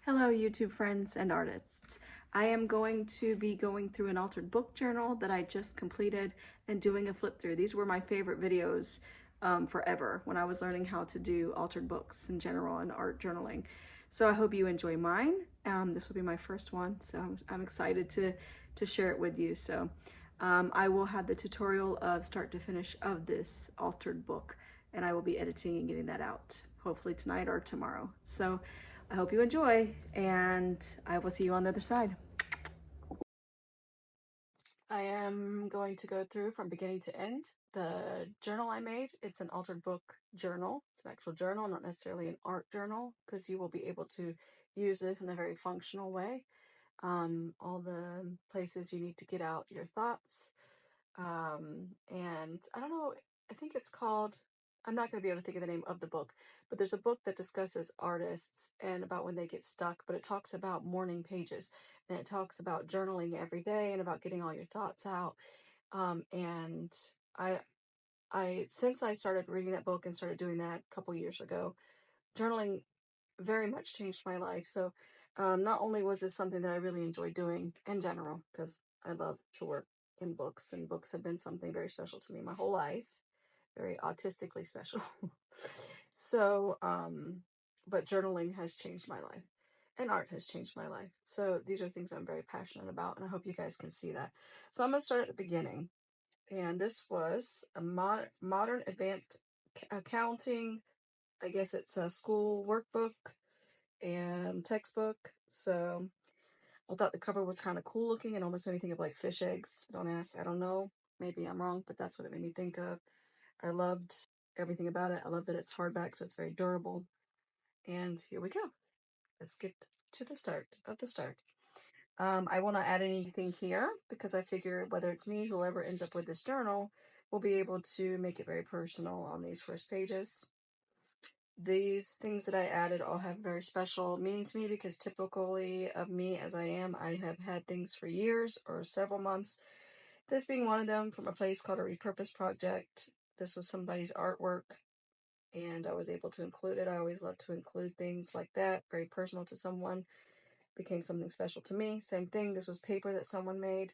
Hello, YouTube friends and artists. I am going to be going through an altered book journal that I just completed and doing a flip through. These were my favorite videos forever when I was learning how to do altered books in general and art journaling. So I hope you enjoy mine. This will be my first one, so I'm excited to share it with you. So I will have the tutorial of start to finish of this altered book, and I will be editing and getting that out hopefully tonight or tomorrow. So I hope you enjoy, and I will see you on the other side. I am going to go through from beginning to end the journal I made. It's an altered book journal. It's an actual journal, not necessarily an art journal, because you will be able to use this in a very functional way. All the places you need to get out your thoughts. And I don't know, I think it's called, I'm not going to be able to think of the name of the book, but there's a book that discusses artists and about when they get stuck, but it talks about morning pages, and it talks about journaling every day and about getting all your thoughts out. And since I started reading that book and started doing that a couple years ago, journaling very much changed my life. So not only was this something that I really enjoy doing in general, because I love to work in books, and books have been something very special to me my whole life, very autistically special. So, but journaling has changed my life, and art has changed my life. So these are things I'm very passionate about, and I hope you guys can see that. So I'm going to start at the beginning. And this was a modern advanced accounting. I guess it's a school workbook and textbook. So I thought the cover was kind of cool looking and almost made me think of like fish eggs. Don't ask, I don't know. Maybe I'm wrong, but that's what it made me think of. I loved everything about it. I love that it's hardback, so it's very durable. And here we go. Let's get to the start of the start. I will not add anything here because I figure whether it's me, whoever ends up with this journal, will be able to make it very personal on these first pages. These things that I added all have very special meaning to me because typically of me as I am, I have had things for years or several months. This being one of them from a place called a Repurpose Project. This was somebody's artwork and I was able to include it. I always love to include things like that, very personal to someone. Became something special to me. Same thing, this was paper that someone made,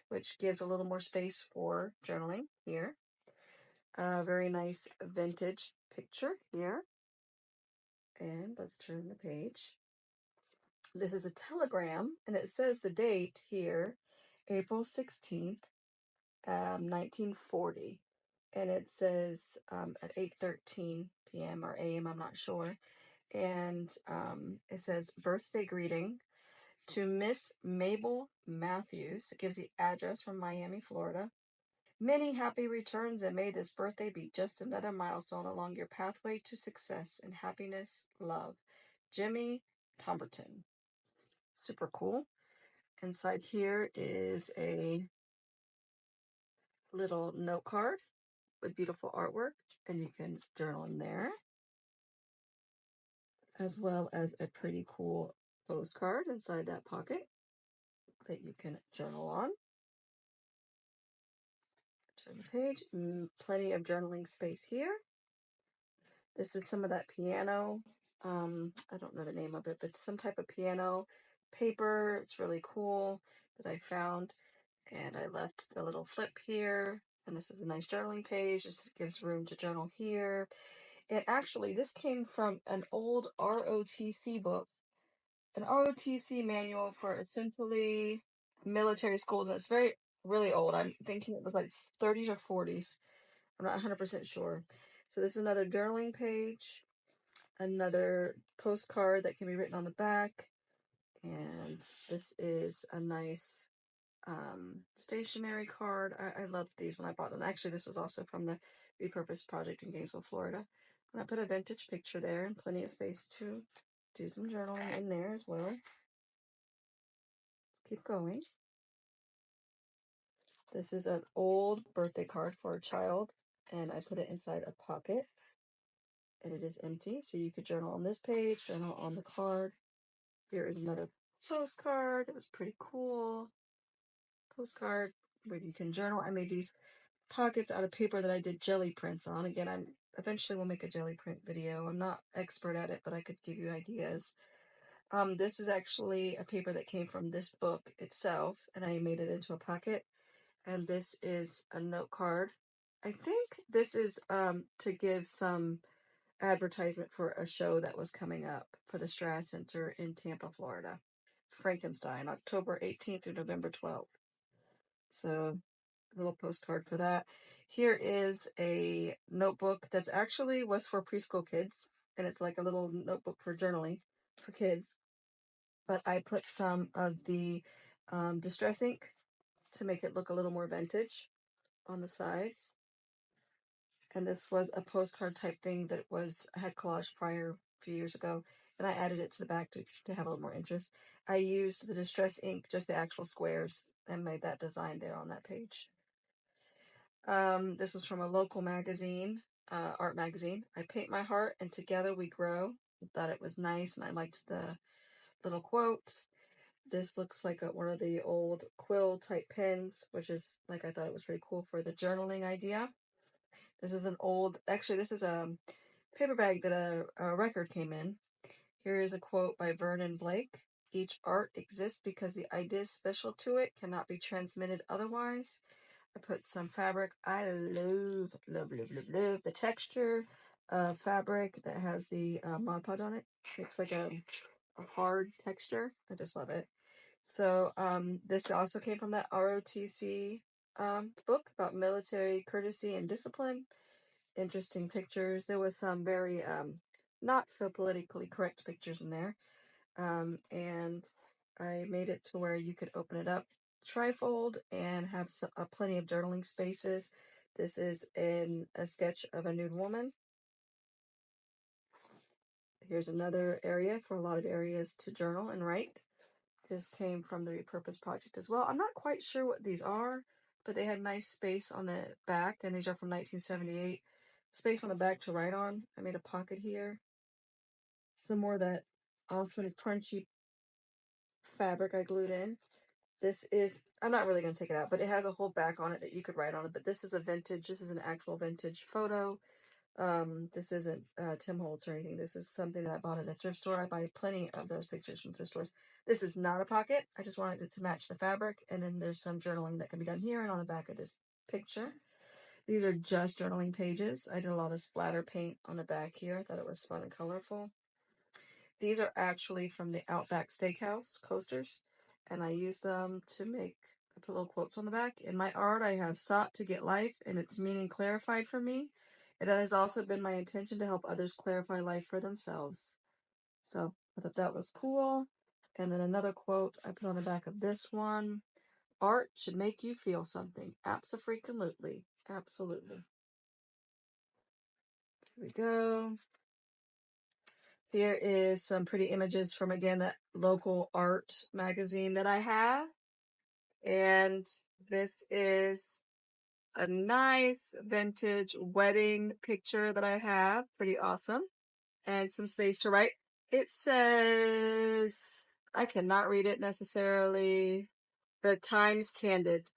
which gives a little more space for journaling here. A very nice vintage picture here. And let's turn the page. This is a telegram, and it says the date here, April 16th, 1940. And it says at 8:13 p.m. or a.m., I'm not sure. And it says, birthday greeting to Miss Mabel Matthews. It gives the address from Miami, Florida. Many happy returns, and may this birthday be just another milestone along your pathway to success and happiness. Love, Jimmy Tomberton. Super cool. Inside here is a little note card with beautiful artwork, and you can journal in there, as well as a pretty cool postcard inside that pocket that you can journal on. Turn the page. Plenty of journaling space here. This is some of that piano. I don't know the name of it, but some type of piano paper. It's really cool that I found. And I left the little flip here. And this is a nice journaling page. This gives room to journal here. And actually, this came from an old ROTC book, an ROTC manual for essentially military schools. And it's really old. I'm thinking it was like 30s or 40s. I'm not 100% sure. So this is another journaling page, another postcard that can be written on the back. And this is a nice stationery card. I loved these when I bought them. Actually, this was also from the Repurpose Project in Gainesville, Florida. And I put a vintage picture there and plenty of space to do some journaling in there as well. Keep going. This is an old birthday card for a child, and I put it inside a pocket, and it is empty. So you could journal on this page, journal on the card. Here is another postcard. It was pretty cool. Postcard where you can journal. I made these pockets out of paper that I did jelly prints on. Again, I eventually will make a jelly print video. I'm not expert at it, but I could give you ideas. This is actually a paper that came from this book itself, and I made it into a pocket. And this is a note card. I think this is to give some advertisement for a show that was coming up for the Strass Center in Tampa, Florida. Frankenstein, October 18th through November 12th. So, a little postcard for that. Here is a notebook that's actually was for preschool kids, and it's like a little notebook for journaling for kids. But I put some of the distress ink to make it look a little more vintage on the sides. And this was a postcard type thing that I had collaged prior a few years ago, and I added it to the back to have a little more interest. I used the distress ink, just the actual squares, and made that design there on that page. This was from a local magazine, art magazine. I paint my heart and together we grow. I thought it was nice, and I liked the little quote. This looks like one of the old quill type pens, which is like, I thought it was pretty cool for the journaling idea. This is this is a paper bag that a record came in. Here is a quote by Vernon Blake. Each art exists because the idea special to it cannot be transmitted otherwise. I put some fabric. I love the texture of fabric that has the Mod Podge on it. It's like a hard texture. I just love it. So this also came from that ROTC book about military courtesy and discipline. Interesting pictures. There was some very not so politically correct pictures in there. And I made it to where you could open it up, trifold, and have plenty of journaling spaces. This is in a sketch of a nude woman. Here's another area for a lot of areas to journal and write. This came from the Repurpose Project as well. I'm not quite sure what these are, but they had nice space on the back, and these are from 1978. Space on the back to write on. I made a pocket here. Some more of that awesome crunchy fabric I glued in. This is, I'm not really going to take it out, but it has a whole back on it that you could write on it. But this is an actual vintage photo. This isn't Tim Holtz or anything. This is something that I bought at a thrift store. I buy plenty of those pictures from thrift stores. This is not a pocket. I just wanted it to match the fabric. And then there's some journaling that can be done here and on the back of this picture. These are just journaling pages. I did a lot of splatter paint on the back here. I thought it was fun and colorful. These are actually from the Outback Steakhouse coasters, and I used them to I put little quotes on the back. In my art, I have sought to get life and its meaning clarified for me. It has also been my intention to help others clarify life for themselves. So I thought that was cool. And then another quote I put on the back of this one. Art should make you feel something. Abso-freaking-lutely. Absolutely. Here we go. Here is some pretty images from, again, that local art magazine that I have. And this is a nice vintage wedding picture that I have. Pretty awesome. And some space to write. It says, I cannot read it necessarily, the Times Candid.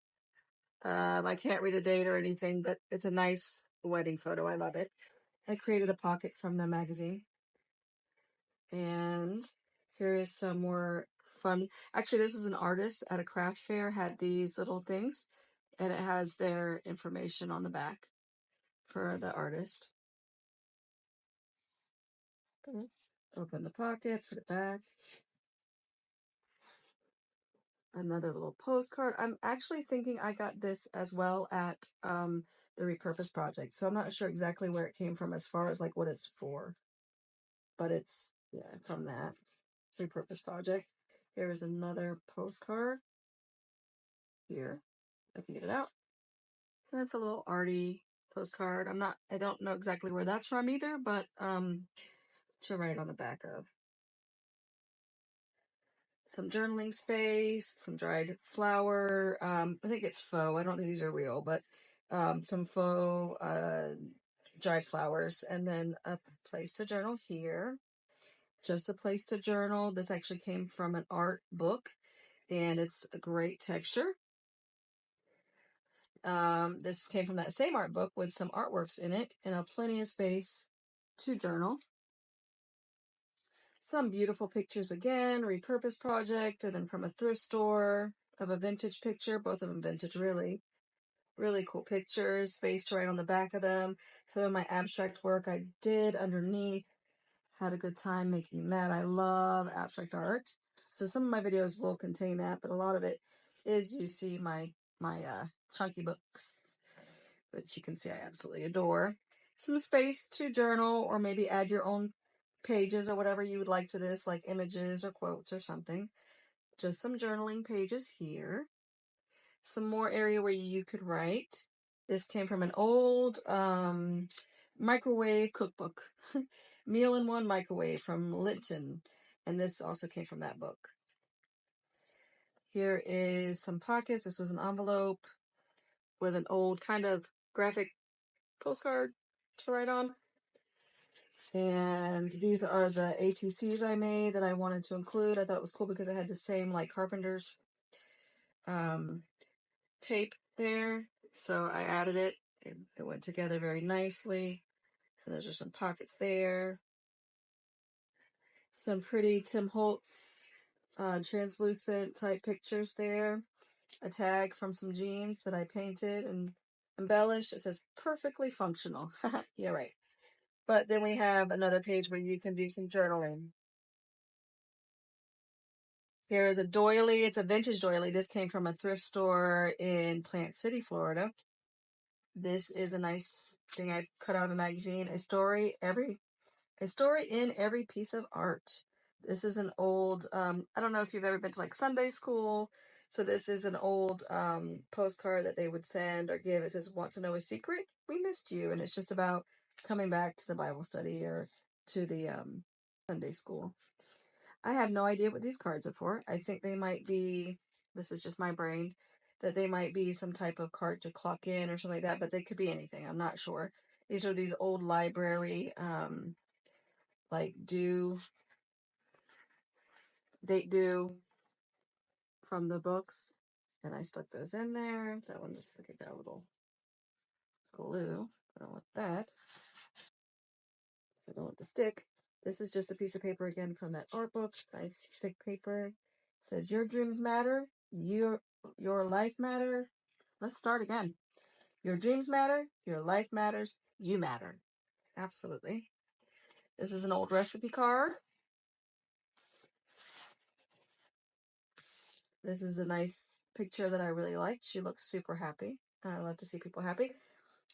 I can't read a date or anything, but it's a nice wedding photo. I love it. I created a pocket from the magazine. And here is some more fun. Actually, this is an artist at a craft fair, had these little things, and it has their information on the back for the artist. Let's open the pocket, put it back. Another little postcard. I'm actually thinking I got this as well at the Repurpose Project, so I'm not sure exactly where it came from as far as like what it's for, but it's, yeah, from that Repurpose Project. Here is another postcard. Here, I can get it out. And it's a little arty postcard. I don't know exactly where that's from either, but to write on the back of. Some journaling space, some dried flower. I think it's faux. I don't think these are real, but some faux dried flowers, and then a place to journal here. Just a place to journal. This actually came from an art book, and it's a great texture. This came from that same art book with some artworks in it and plenty of space to journal. Some beautiful pictures again, repurposed project, and then from a thrift store of a vintage picture, both of them vintage, really. Really cool pictures, space to write on the back of them. Some of my abstract work I did underneath. Had a good time making that. I love abstract art. So some of my videos will contain that, but a lot of it is, you see my chunky books, which you can see I absolutely adore. Some space to journal or maybe add your own pages or whatever you would like to this, like images or quotes or something. Just some journaling pages here. Some more area where you could write. This came from an old microwave cookbook. Meal in One Microwave from Lipton. And this also came from that book. Here is some pockets. This was an envelope with an old kind of graphic postcard to write on. And these are the ATCs I made that I wanted to include. I thought it was cool because it had the same like Carpenter's tape there. So I added it. It went together very nicely. And those are some pockets there. Some pretty Tim Holtz translucent type pictures there. A tag from some jeans that I painted and embellished. It says perfectly functional. Yeah, right. But then we have another page where you can do some journaling. Here is a doily. It's a vintage doily. This came from a thrift store in Plant City, Florida. This is a nice thing I cut out of a magazine. A story in every piece of art. This is an old, I don't know if you've ever been to like Sunday school. So this is an old postcard that they would send or give. It says, "Want to know a secret? We missed you." And it's just about coming back to the Bible study or to the Sunday school. I have no idea what these cards are for. I think they might be, this is just my brain, that they might be some type of card to clock in or something like that, but they could be anything. I'm not sure. These are these old library, like date due from the books. And I stuck those in there. That one looks like it got a little glue. I don't want that. So I don't want to stick. This is just a piece of paper again from that art book. Nice thick paper. It says, "Your dreams matter. Your life matter." Let's start again. Your dreams matter. Your life matters. You matter. Absolutely. This is an old recipe card. This is a nice picture that I really liked. She looks super happy. I love to see people happy.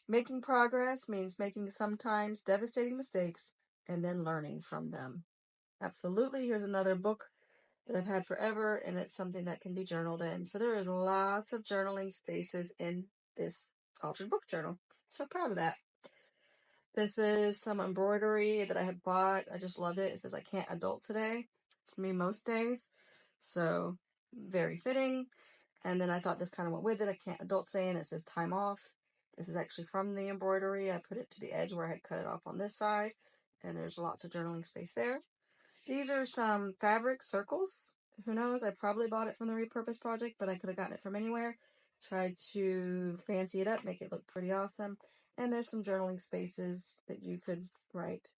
Making progress means making sometimes devastating mistakes and then learning from them. Absolutely. Here's another book that I've had forever, and it's something that can be journaled in. So there is lots of journaling spaces in this altered book journal. So proud of that. This is some embroidery that I had bought. I just loved it. It says, "I can't adult today." It's me most days. So very fitting. And then I thought this kind of went with it. "I can't adult today," and it says "time off." This is actually from the embroidery. I put it to the edge where I had cut it off on this side. And there's lots of journaling space there. These are some fabric circles. Who knows? I probably bought it from the Repurpose Project, but I could have gotten it from anywhere. Tried to fancy it up, make it look pretty awesome. And there's some journaling spaces that you could write.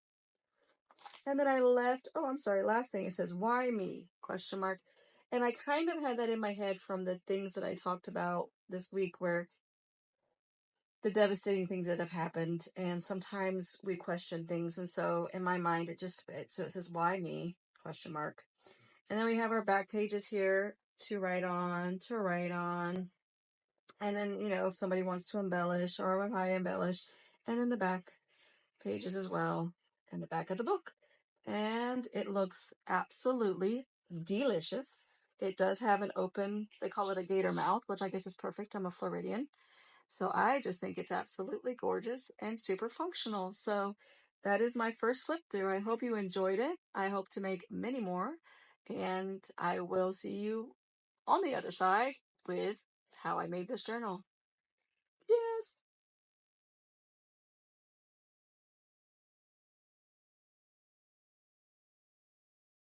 And then I left, oh, I'm sorry, last thing, it says, "Why me?" question mark. And I kind of had that in my head from the things that I talked about this week, where the devastating things that have happened, and sometimes we question things, and so in my mind it just fits. So it says, "Why me?" question mark. And then we have our back pages here to write on, and then, you know, if somebody wants to embellish, or if I embellish, and then the back pages as well, and the back of the book. And it looks absolutely delicious. It does have an open, they call it a gator mouth, which I guess is perfect. I'm a Floridian. So I just think it's absolutely gorgeous and super functional. So that is my first flip through. I hope you enjoyed it. I hope to make many more. And I will see you on the other side with how I made this journal.